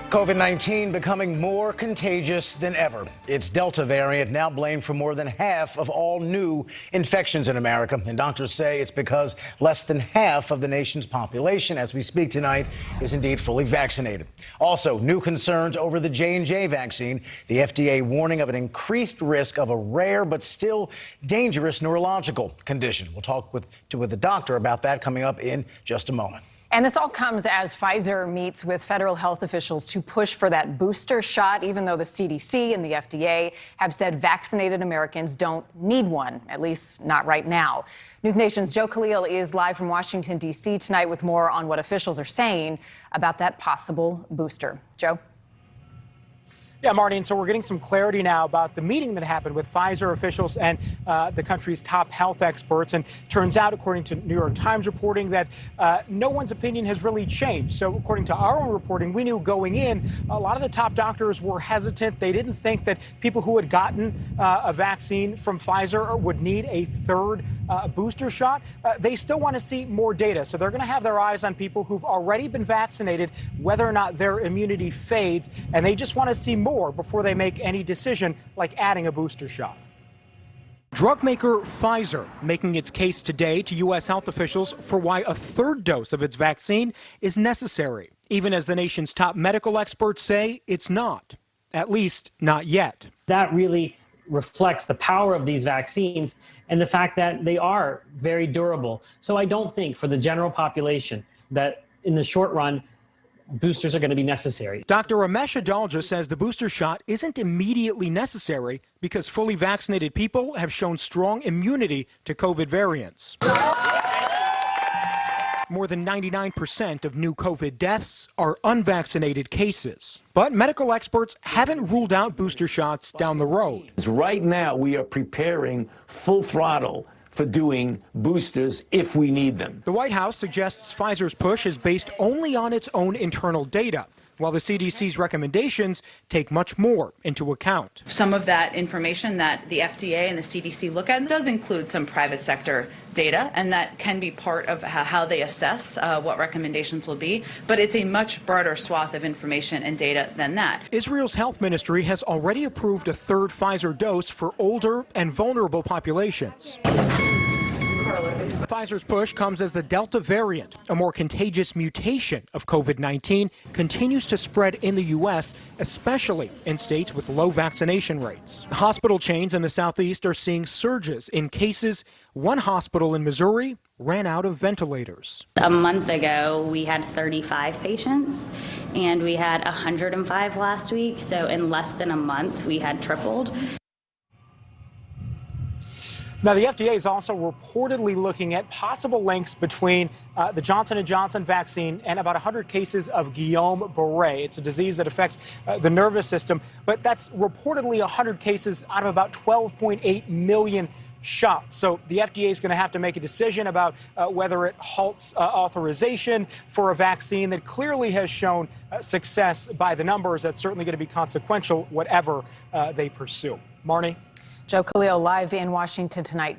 COVID-19 becoming more contagious than ever. Its Delta variant now blamed for more than half of all new infections in America. And doctors say it's because less than half of the nation's population, as we speak tonight, is indeed fully vaccinated. Also, new concerns over the J&J vaccine. The FDA warning of an increased risk of a rare but still dangerous neurological condition. We'll talk with a doctor about that coming up in just a moment. And this all comes as Pfizer meets with federal health officials to push for that booster shot, even though the CDC and the FDA have said vaccinated Americans don't need one, at least not right now. NewsNation's Joe Khalil is live from Washington, D.C. tonight with more on what officials are saying about that possible booster. Joe? Yeah, Marty, and so we're getting some clarity now about the meeting that happened with Pfizer officials and the country's top health experts. And turns out, according to New York Times reporting, that no one's opinion has really changed. So according to our own reporting, we knew going in, a lot of the top doctors were hesitant. They didn't think that people who had gotten a vaccine from Pfizer would need a third booster shot. They still want to see more data. So they're going to have their eyes on people who've already been vaccinated, whether or not their immunity fades. And they just want to see more before they make any decision like adding a booster shot. Drug maker Pfizer making its case today to U.S. health officials for why a third dose of its vaccine is necessary, even as the nation's top medical experts say it's not, at least not yet. That really reflects the power of these vaccines and the fact that they are very durable. So I don't think for the general population that in the short run, boosters are going to be necessary. Dr. Ramesh Adalja says the booster shot isn't immediately necessary because fully vaccinated people have shown strong immunity to COVID variants. More than 99% of new COVID deaths are unvaccinated cases. But medical experts haven't ruled out booster shots down the road. Right now, we are preparing full throttle for doing boosters if we need them. The White House suggests Pfizer's push is based only on its own internal data, while the CDC's recommendations take much more into account. Some of that information that the FDA and the CDC look at does include some private sector data, and that can be part of how they assess what recommendations will be. But it's a much broader swath of information and data than that. Israel's health ministry has already approved a third Pfizer dose for older and vulnerable populations. Pfizer's push comes as the Delta variant, a more contagious mutation of COVID-19, continues to spread in the U.S., especially in states with low vaccination rates. Hospital chains in the Southeast are seeing surges in cases. One hospital in Missouri ran out of ventilators. A month ago, we had 35 patients, and we had 105 last week. So in less than a month, we had tripled. Now, the FDA is also reportedly looking at possible links between the Johnson & Johnson vaccine and about 100 cases of Guillain-Barré. It's a disease that affects the nervous system, but that's reportedly 100 cases out of about 12.8 million shots. So the FDA is going to have to make a decision about whether it halts authorization for a vaccine that clearly has shown success by the numbers. That's certainly going to be consequential, whatever they pursue. Marnie? Joe Khalil live in Washington tonight.